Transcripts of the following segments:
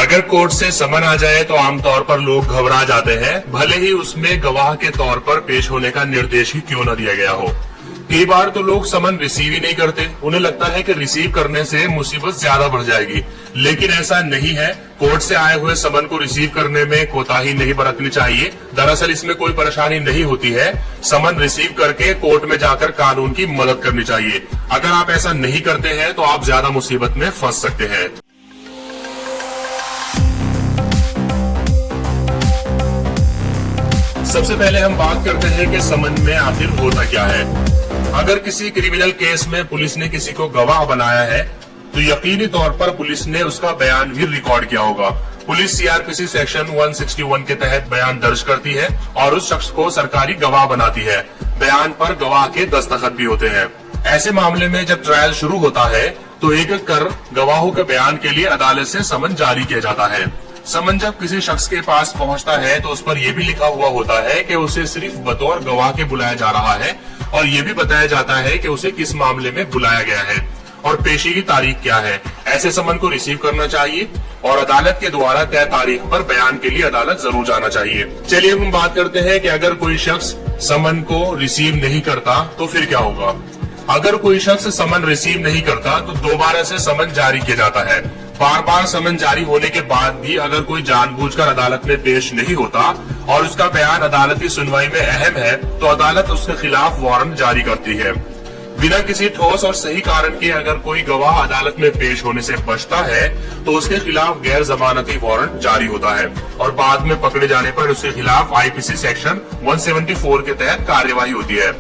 अगर कोर्ट से समन आ जाए तो आमतौर पर लोग घबरा जाते हैं, भले ही उसमें गवाह के तौर पर पेश होने का निर्देश ही क्यों न दिया गया हो। कई बार तो लोग समन रिसीव ही नहीं करते, उन्हें लगता है कि रिसीव करने से मुसीबत ज्यादा बढ़ जाएगी, लेकिन ऐसा नहीं है। कोर्ट से आए हुए समन को रिसीव करने में कोताही नहीं बरतनी चाहिए। दरअसल इसमें कोई परेशानी नहीं होती है। समन रिसीव करके कोर्ट में जाकर कानून की मदद करनी चाहिए। अगर आप ऐसा नहीं करते हैं तो आप ज्यादा मुसीबत में फंस सकते हैं। सबसे पहले हम बात करते हैं कि समन में आखिर होता क्या है। अगर किसी क्रिमिनल केस में पुलिस ने किसी को गवाह बनाया है तो यकीनी तौर पर पुलिस ने उसका बयान भी रिकॉर्ड किया होगा। पुलिस सीआरपीसी सेक्शन 161 के तहत बयान दर्ज करती है और उस शख्स को सरकारी गवाह बनाती है। बयान पर गवाह के दस्तखत भी होते हैं। ऐसे मामले में जब ट्रायल शुरू होता है तो एक एक कर गवाहों के बयान के लिए अदालत से समन जारी किया जाता है। समन जब किसी शख्स के पास पहुंचता है तो उस पर यह भी लिखा हुआ होता है कि उसे सिर्फ बतौर गवाह के बुलाया जा रहा है और ये भी बताया जाता है कि उसे किस मामले में बुलाया गया है और पेशी की तारीख क्या है। ऐसे समन को रिसीव करना चाहिए और अदालत के द्वारा तय तारीख पर बयान के लिए अदालत जरूर जाना चाहिए। चलिए हम बात करते हैं कि अगर कोई शख्स समन को रिसीव नहीं करता तो फिर क्या होगा। अगर कोई शख्स समन रिसीव नहीं करता तो दोबारा से समन जारी किया जाता है। बार बार समन जारी होने के बाद भी अगर कोई जानबूझकर अदालत में पेश नहीं होता और उसका बयान अदालत की सुनवाई में अहम है तो अदालत उसके खिलाफ वारंट जारी करती है। बिना किसी ठोस और सही कारण के अगर कोई गवाह अदालत में पेश होने से बचता है तो उसके खिलाफ गैर जमानती वारंट जारी होता है और बाद में पकड़े जाने पर उसके खिलाफ आईपीसी सेक्शन 174 के तहत कार्यवाही होती है।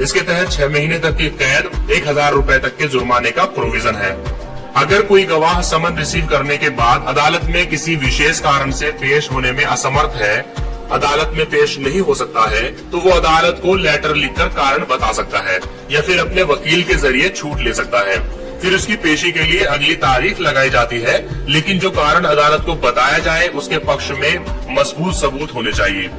इसके तहत 6 महीने तक की कैद, 1000 रुपए तक के जुर्माने का प्रोविजन है। अगर कोई गवाह समन रिसीव करने के बाद अदालत में किसी विशेष कारण से पेश होने में असमर्थ है, अदालत में पेश नहीं हो सकता है, तो वो अदालत को लेटर लिखकर कारण बता सकता है या फिर अपने वकील के जरिए छूट ले सकता है। फिर उसकी पेशी के लिए अगली तारीख लगाई जाती है, लेकिन जो कारण अदालत को बताया जाए उसके पक्ष में मजबूत सबूत होने चाहिए।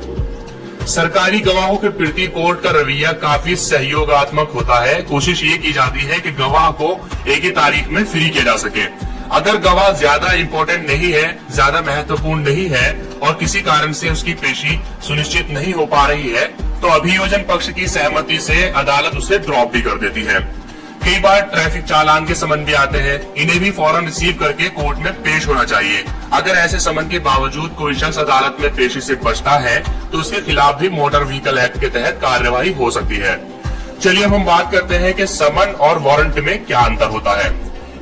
सरकारी गवाहों के प्रति कोर्ट का रवैया काफी सहयोगात्मक होता है। कोशिश ये की जाती है कि गवाह को एक ही तारीख में फ्री किया जा सके। अगर गवाह ज्यादा इम्पोर्टेंट नहीं है, ज्यादा महत्वपूर्ण नहीं है और किसी कारण से उसकी पेशी सुनिश्चित नहीं हो पा रही है तो अभियोजन पक्ष की सहमति से अदालत उसे ड्रॉप भी कर देती है। कई बार ट्रैफिक चालान के समन भी आते हैं, इन्हें भी फौरन रिसीव करके कोर्ट में पेश होना चाहिए। अगर ऐसे समन के बावजूद कोई शख्स अदालत में पेशी से बचता है तो उसके खिलाफ भी मोटर व्हीकल एक्ट के तहत कार्यवाही हो सकती है। चलिए अब हम बात करते हैं कि समन और वारंट में क्या अंतर होता है।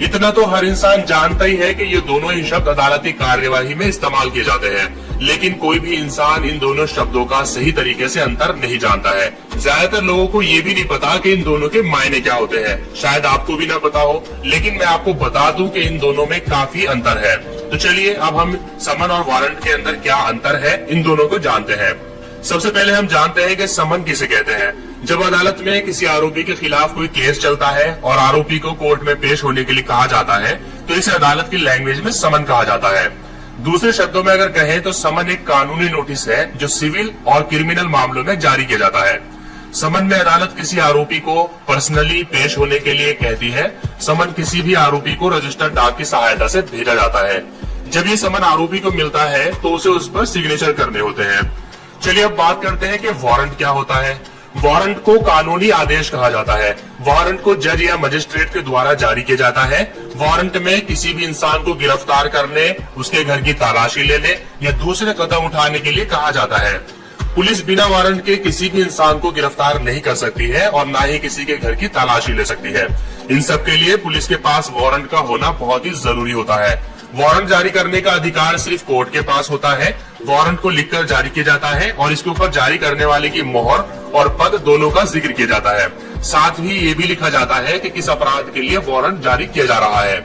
इतना तो हर इंसान जानता ही है कि ये दोनों ही शब्द अदालती कार्यवाही में इस्तेमाल किए जाते हैं, लेकिन कोई भी इंसान इन दोनों शब्दों का सही तरीके से अंतर नहीं जानता है। ज्यादातर लोगों को ये भी नहीं पता कि इन दोनों के मायने क्या होते हैं। शायद आपको भी ना पता हो, लेकिन मैं आपको बता दूं कि इन दोनों में काफी अंतर है। तो चलिए अब हम समन और वारंट के अंदर क्या अंतर है इन दोनों को जानते हैं। सबसे पहले हम जानते हैं कि समन किसे कहते हैं। जब अदालत में किसी आरोपी के खिलाफ कोई केस चलता है और आरोपी को कोर्ट में पेश होने के लिए कहा जाता है तो इसे अदालत की लैंग्वेज में समन कहा जाता है। दूसरे शब्दों में अगर कहें तो समन एक कानूनी नोटिस है जो सिविल और क्रिमिनल मामलों में जारी किया जाता है। समन में अदालत किसी आरोपी को पर्सनली पेश होने के लिए कहती है। समन किसी भी आरोपी को रजिस्टर्ड डाक की सहायता से भेजा जाता है। जब ये समन आरोपी को मिलता है तो उसे उस पर सिग्नेचर करने होते हैं। चलिए अब बात करते हैं कि वारंट क्या होता है। वारंट को कानूनी आदेश कहा जाता है। वारंट को जज या मजिस्ट्रेट के द्वारा जारी किया जाता है। वारंट में किसी भी इंसान को गिरफ्तार करने, उसके घर की तलाशी लेने या दूसरे कदम उठाने के लिए कहा जाता है। पुलिस बिना वारंट के किसी भी इंसान को गिरफ्तार नहीं कर सकती है और न ही किसी के घर की तलाशी ले सकती है। इन सब के लिए पुलिस के पास वारंट का होना बहुत ही जरूरी होता है। वारंट जारी करने का अधिकार सिर्फ कोर्ट के पास होता है। वारंट को लिखकर जारी किया जाता है और इसके ऊपर जारी करने वाले की मोहर और पद दोनों का जिक्र किया जाता है। साथ ही ये भी लिखा जाता है कि किस अपराध के लिए वारंट जारी किया जा रहा है।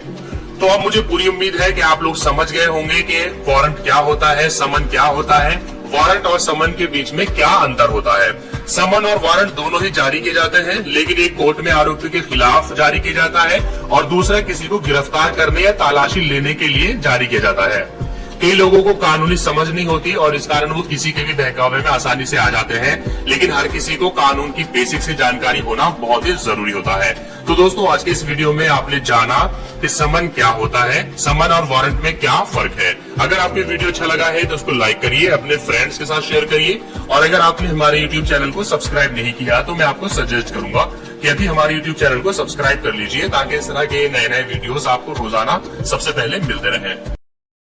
तो अब मुझे पूरी उम्मीद है कि आप लोग समझ गए होंगे कि वारंट क्या होता है, समन क्या होता है, वारंट और समन के बीच में क्या अंतर होता है। समन और वारंट दोनों ही जारी किए जाते हैं, लेकिन एक कोर्ट में आरोपी के खिलाफ जारी किया जाता है और दूसरा किसी को गिरफ्तार करने या तलाशी लेने के लिए जारी किया जाता है। कई लोगों को कानूनी समझ नहीं होती और इस कारण वो किसी के भी बहकावे में आसानी से आ जाते हैं, लेकिन हर किसी को कानून की बेसिक से जानकारी होना बहुत ही जरूरी होता है। तो दोस्तों, आज के इस वीडियो में आपने जाना कि समन क्या होता है, समन और वारंट में क्या फर्क है। अगर आपको वीडियो अच्छा लगा है तो उसको लाइक करिए, अपने फ्रेंड्स के साथ शेयर करिए, और अगर आपने हमारे यूट्यूब चैनल को सब्सक्राइब नहीं किया तो मैं आपको सजेस्ट करूंगा कि अभी हमारे यूट्यूब चैनल को सब्सक्राइब कर लीजिए, ताकि इस तरह के नए नए वीडियोस आपको रोजाना सबसे पहले मिलते रहें।